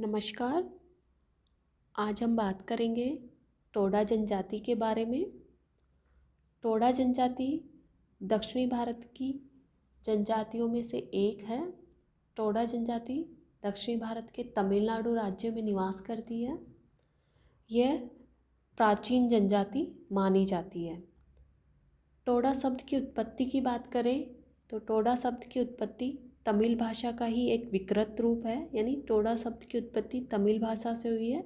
नमस्कार। आज हम बात करेंगे टोडा जनजाति के बारे में। टोडा जनजाति दक्षिणी भारत की जनजातियों में से एक है। टोडा जनजाति दक्षिणी भारत के तमिलनाडु राज्य में निवास करती है। यह प्राचीन जनजाति मानी जाती है। टोडा शब्द की उत्पत्ति की बात करें तो टोडा शब्द की उत्पत्ति तमिल भाषा का ही एक विकृत रूप है, यानी टोडा शब्द की उत्पत्ति तमिल भाषा से हुई है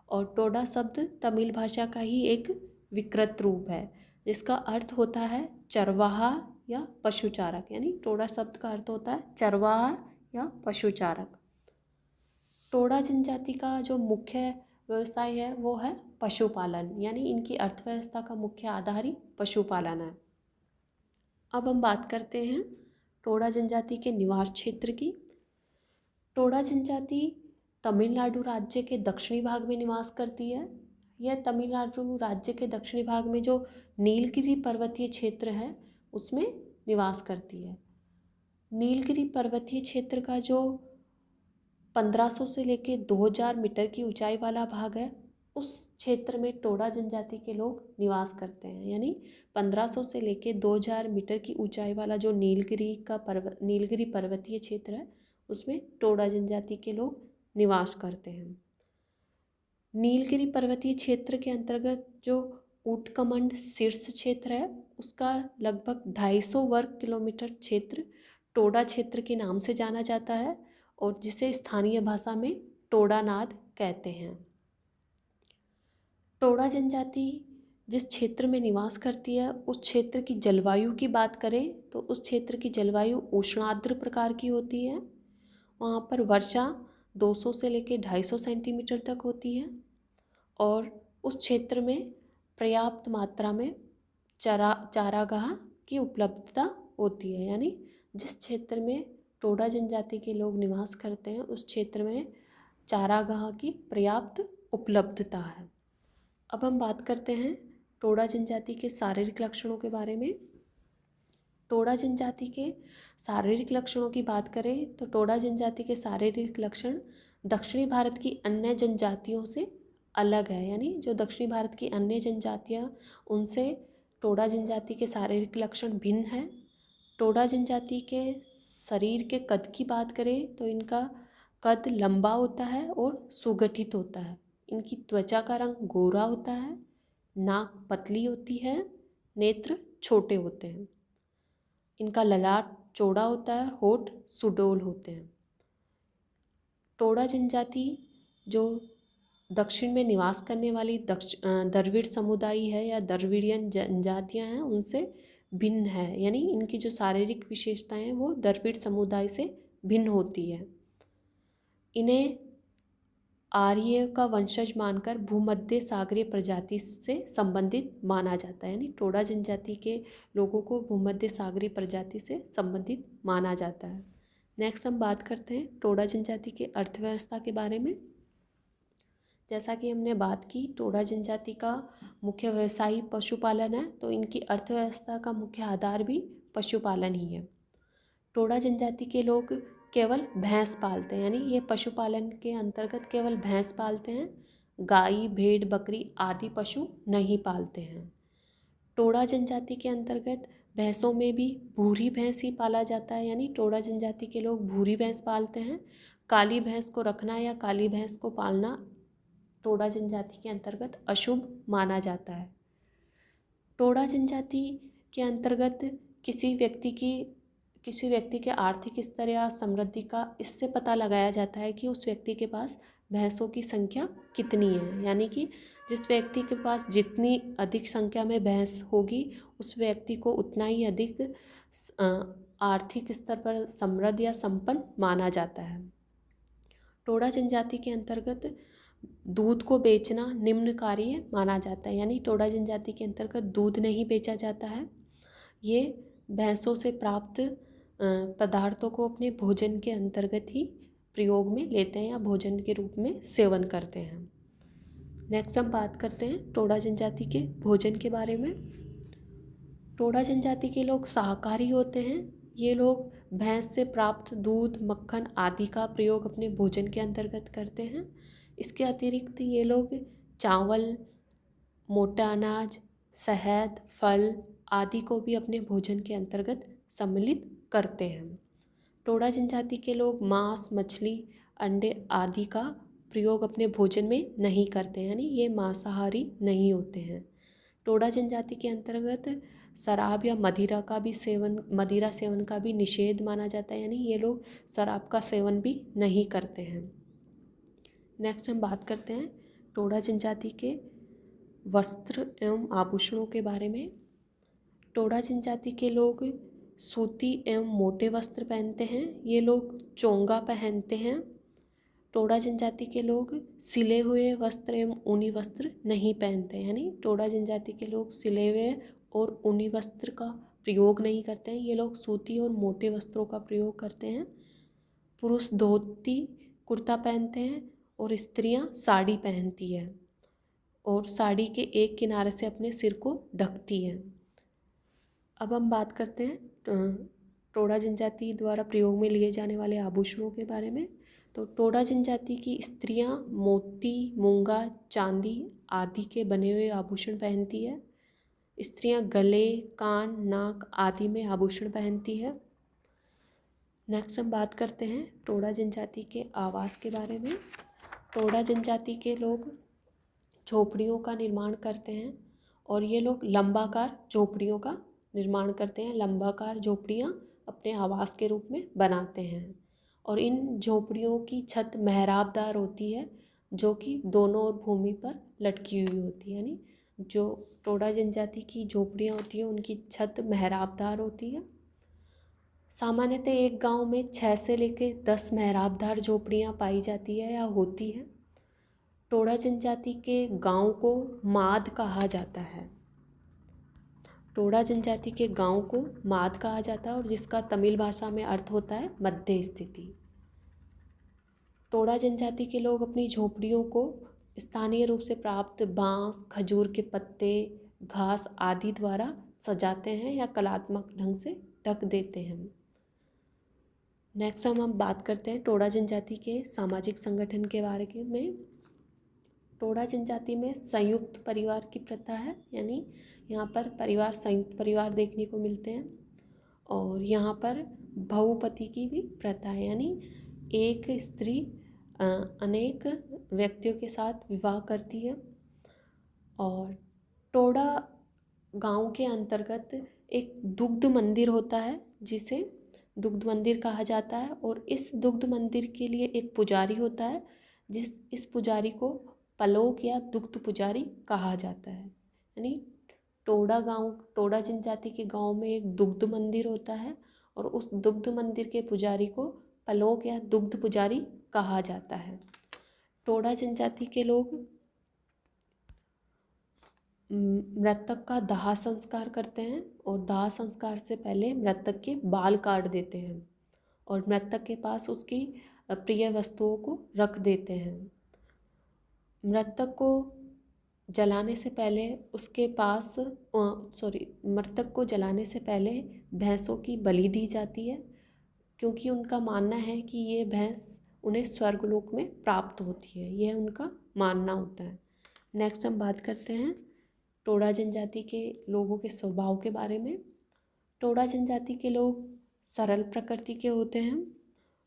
और टोडा शब्द तमिल भाषा का ही एक विकृत रूप है जिसका अर्थ होता है चरवाहा या पशुचारक। यानी टोडा शब्द का अर्थ होता है चरवाहा या पशुचारक। टोडा जनजाति का जो मुख्य व्यवसाय है वो है पशुपालन, यानी इनकी अर्थव्यवस्था का मुख्य आधार ही पशुपालन है। अब हम बात करते हैं टोडा जनजाति के निवास क्षेत्र की। टोडा जनजाति तमिलनाडु राज्य के दक्षिणी भाग में निवास करती है। यह तमिलनाडु राज्य के दक्षिणी भाग में जो नीलगिरी पर्वतीय क्षेत्र है उसमें निवास करती है। नीलगिरी पर्वतीय क्षेत्र का जो 1500 से लेकर 2000 मीटर की ऊंचाई वाला भाग है उस क्षेत्र में टोडा जनजाति के लोग निवास करते हैं। यानी 1500 से लेकर 2000 मीटर की ऊंचाई वाला जो नीलगिरी पर्वतीय क्षेत्र है उसमें टोडा जनजाति के लोग निवास करते हैं। नीलगिरी पर्वतीय क्षेत्र के अंतर्गत जो ऊटकमंड शीर्ष क्षेत्र है उसका लगभग 250 वर्ग किलोमीटर क्षेत्र टोडा क्षेत्र के नाम से जाना जाता है और जिसे स्थानीय भाषा में टोडानाद कहते हैं। टोडा जनजाति जिस क्षेत्र में निवास करती है उस क्षेत्र की जलवायु की बात करें तो उस क्षेत्र की जलवायु उष्णाद्र प्रकार की होती है। वहाँ पर वर्षा 200 से लेकर 250 सेंटीमीटर तक होती है और उस क्षेत्र में पर्याप्त मात्रा में चारागाह की उपलब्धता होती है। यानी जिस क्षेत्र में टोडा जनजाति के लोग निवास करते हैं उस क्षेत्र में चारागाह की पर्याप्त उपलब्धता है। अब हम बात करते हैं टोडा जनजाति के शारीरिक लक्षणों के बारे में। टोडा जनजाति के शारीरिक लक्षणों की बात करें तो टोडा जनजाति के शारीरिक लक्षण दक्षिणी भारत की अन्य जनजातियों से अलग है। यानी जो दक्षिणी भारत की अन्य जनजातियाँ उनसे टोडा जनजाति के शारीरिक लक्षण भिन्न है। टोडा जनजाति के शरीर के कद की बात करें तो इनका कद लंबा होता है और सुगठित होता है। इनकी त्वचा का रंग गोरा होता है, नाक पतली होती है, नेत्र छोटे होते हैं, इनका ललाट चौड़ा होता है, होठ सुडौल होते हैं। टोडा जनजाति जो दक्षिण में निवास करने वाली द्रविड़ समुदाय है या द्रविड़ियन जनजातियाँ हैं उनसे भिन्न है। यानी इनकी जो शारीरिक विशेषताएं हैं वो द्रविड़ समुदाय से भिन्न होती है। इन्हें आर्य का वंशज मानकर भूमध्य सागरीय प्रजाति से संबंधित माना जाता है। यानी टोडा जनजाति के लोगों को भूमध्य सागरीय प्रजाति से संबंधित माना जाता है। नेक्स्ट हम बात करते हैं टोडा जनजाति के अर्थव्यवस्था के बारे में। जैसा कि हमने बात की टोडा जनजाति का मुख्य व्यवसाय पशुपालन है तो इनकी अर्थव्यवस्था का मुख्य आधार भी पशुपालन ही है। टोडा जनजाति के लोग केवल भैंस पालते हैं, यानी ये पशुपालन के अंतर्गत केवल भैंस पालते हैं, गाय भेड़ बकरी आदि पशु नहीं पालते हैं। टोडा जनजाति के अंतर्गत भैंसों में भी भूरी भैंस ही पाला जाता है। यानी टोडा जनजाति के लोग भूरी भैंस पालते हैं। काली भैंस को रखना या काली भैंस को पालना टोडा जनजाति के अंतर्गत अशुभ माना जाता है। टोडा जनजाति के अंतर्गत किसी व्यक्ति के आर्थिक स्तर या समृद्धि का इससे पता लगाया जाता है कि उस व्यक्ति के पास भैंसों की संख्या कितनी है। यानी कि जिस व्यक्ति के पास जितनी अधिक संख्या में भैंस होगी उस व्यक्ति को उतना ही अधिक आर्थिक स्तर पर समृद्ध या संपन्न माना जाता है। टोडा जनजाति के अंतर्गत दूध को बेचना निम्न कार्य माना जाता है। यानी टोडा जनजाति के अंतर्गत दूध नहीं बेचा जाता है। ये भैंसों से प्राप्त पदार्थों को अपने भोजन के अंतर्गत ही प्रयोग में लेते हैं या भोजन के रूप में सेवन करते हैं। नेक्स्ट हम बात करते हैं टोडा जनजाति के भोजन के बारे में। टोडा जनजाति के लोग शाकाहारी होते हैं। ये लोग भैंस से प्राप्त दूध, मक्खन आदि का प्रयोग अपने भोजन के अंतर्गत करते हैं। इसके अतिरिक्त ये लोग चावल, मोटा अनाज, शहद, फल आदि को भी अपने भोजन के अंतर्गत सम्मिलित करते हैं। टोडा जनजाति के लोग मांस, मछली, अंडे आदि का प्रयोग अपने भोजन में नहीं करते हैं, यानी ये मांसाहारी नहीं होते हैं। टोडा जनजाति के अंतर्गत शराब या मदिरा सेवन का भी निषेध माना जाता है, यानी ये लोग शराब का सेवन भी नहीं करते हैं। नेक्स्ट हम बात करते हैं टोडा जनजाति के वस्त्र एवं आभूषणों के बारे में। टोडा जनजाति के लोग सूती एवं मोटे वस्त्र पहनते हैं। ये लोग चोंगा पहनते हैं। टोडा जनजाति के लोग सिले हुए वस्त्र एवं ऊनी वस्त्र नहीं पहनते हैं, यानी टोडा जनजाति के लोग सिले हुए और ऊनी वस्त्र का प्रयोग नहीं करते हैं। ये लोग सूती और मोटे वस्त्रों का प्रयोग करते हैं। पुरुष धोती कुर्ता पहनते हैं और स्त्रियां साड़ी पहनती है और साड़ी के एक किनारे से अपने सिर को ढकती है। अब हम बात करते हैं टोडा जनजाति द्वारा प्रयोग में लिए जाने वाले आभूषणों के बारे में। तो टोडा जनजाति की स्त्रियां मोती, मूंगा, चांदी आदि के बने हुए आभूषण पहनती है। स्त्रियां गले, कान, नाक आदि में आभूषण पहनती है। नेक्स्ट हम बात करते हैं टोडा जनजाति के आवास के बारे में। टोडा जनजाति के लोग झोपड़ियों का निर्माण करते हैं और ये लोग लंबाकार झोपड़ियों का निर्माण करते हैं। लंबाकार झोपड़ियाँ अपने आवास के रूप में बनाते हैं और इन झोपड़ियों की छत मेहराबदार होती है, जो कि दोनों ओर भूमि पर लटकी हुई होती है, यानी जो टोडा जनजाति की झोपड़ियाँ होती हैं उनकी छत मेहराबदार होती है। सामान्यतः एक गांव में 6 से लेकर 10 मेहराबदार झोपड़ियाँ पाई जाती है या होती है। टोडा जनजाति के गांव को माद कहा जाता है। टोडा जनजाति के गांव को माद कहा जाता है और जिसका तमिल भाषा में अर्थ होता है मध्य स्थिति। टोडा जनजाति के लोग अपनी झोपड़ियों को स्थानीय रूप से प्राप्त बांस, खजूर के पत्ते, घास आदि द्वारा सजाते हैं या कलात्मक ढंग से ढक देते हैं। नेक्स्ट हम बात करते हैं टोडा जनजाति के सामाजिक संगठन के बारे में। टोडा जनजाति में संयुक्त परिवार की प्रथा है, यानी यहाँ पर संयुक्त परिवार देखने को मिलते हैं और यहाँ पर बहुपति की भी प्रथा है, यानी एक स्त्री अनेक व्यक्तियों के साथ विवाह करती है। और टोडा गांव के अंतर्गत एक दुग्ध मंदिर होता है जिसे दुग्ध मंदिर कहा जाता है और इस दुग्ध मंदिर के लिए एक पुजारी होता है इस पुजारी को पलोक या दुग्ध पुजारी कहा जाता है। यानी टोडा जनजाति के गांव में एक दुग्ध मंदिर होता है और उस दुग्ध मंदिर के पुजारी को पलोक या दुग्ध पुजारी कहा जाता है। टोडा जनजाति के लोग मृतक का दाह संस्कार करते हैं और दाह संस्कार से पहले मृतक के बाल काट देते हैं और मृतक के पास उसकी प्रिय वस्तुओं को रख देते हैं। मृतक को जलाने से पहले मृतक को जलाने से पहले भैंसों की बलि दी जाती है, क्योंकि उनका मानना है कि ये भैंस उन्हें स्वर्गलोक में प्राप्त होती है, यह उनका मानना होता है। नेक्स्ट हम बात करते हैं टोडा जनजाति के लोगों के स्वभाव के बारे में। टोडा जनजाति के लोग सरल प्रकृति के होते हैं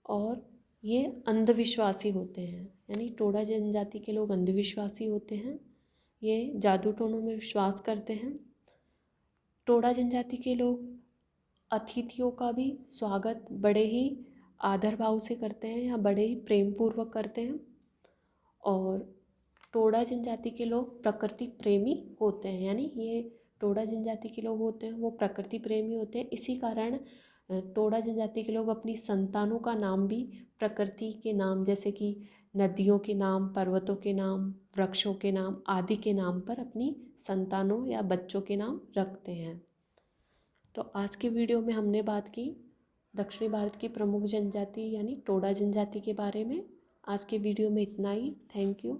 और ये अंधविश्वासी होते हैं, यानी टोडा जनजाति के लोग अंधविश्वासी होते हैं। ये जादू टोनों में विश्वास करते हैं। टोडा जनजाति के लोग अतिथियों का भी स्वागत बड़े ही आदर भाव से करते हैं या बड़े ही प्रेम पूर्वक करते हैं। और टोडा जनजाति के लोग प्रकृति प्रेमी होते हैं, यानी ये टोडा जनजाति के लोग होते हैं वो प्रकृति प्रेमी होते हैं। इसी कारण टोडा जनजाति के लोग अपनी संतानों का नाम भी प्रकृति के नाम, जैसे कि नदियों के नाम, पर्वतों के नाम, वृक्षों के नाम आदि के नाम पर अपनी संतानों या बच्चों के नाम रखते हैं। तो आज के वीडियो में हमने बात की दक्षिणी भारत की प्रमुख जनजाति यानी टोडा जनजाति के बारे में। आज के वीडियो में इतना ही। Thank you.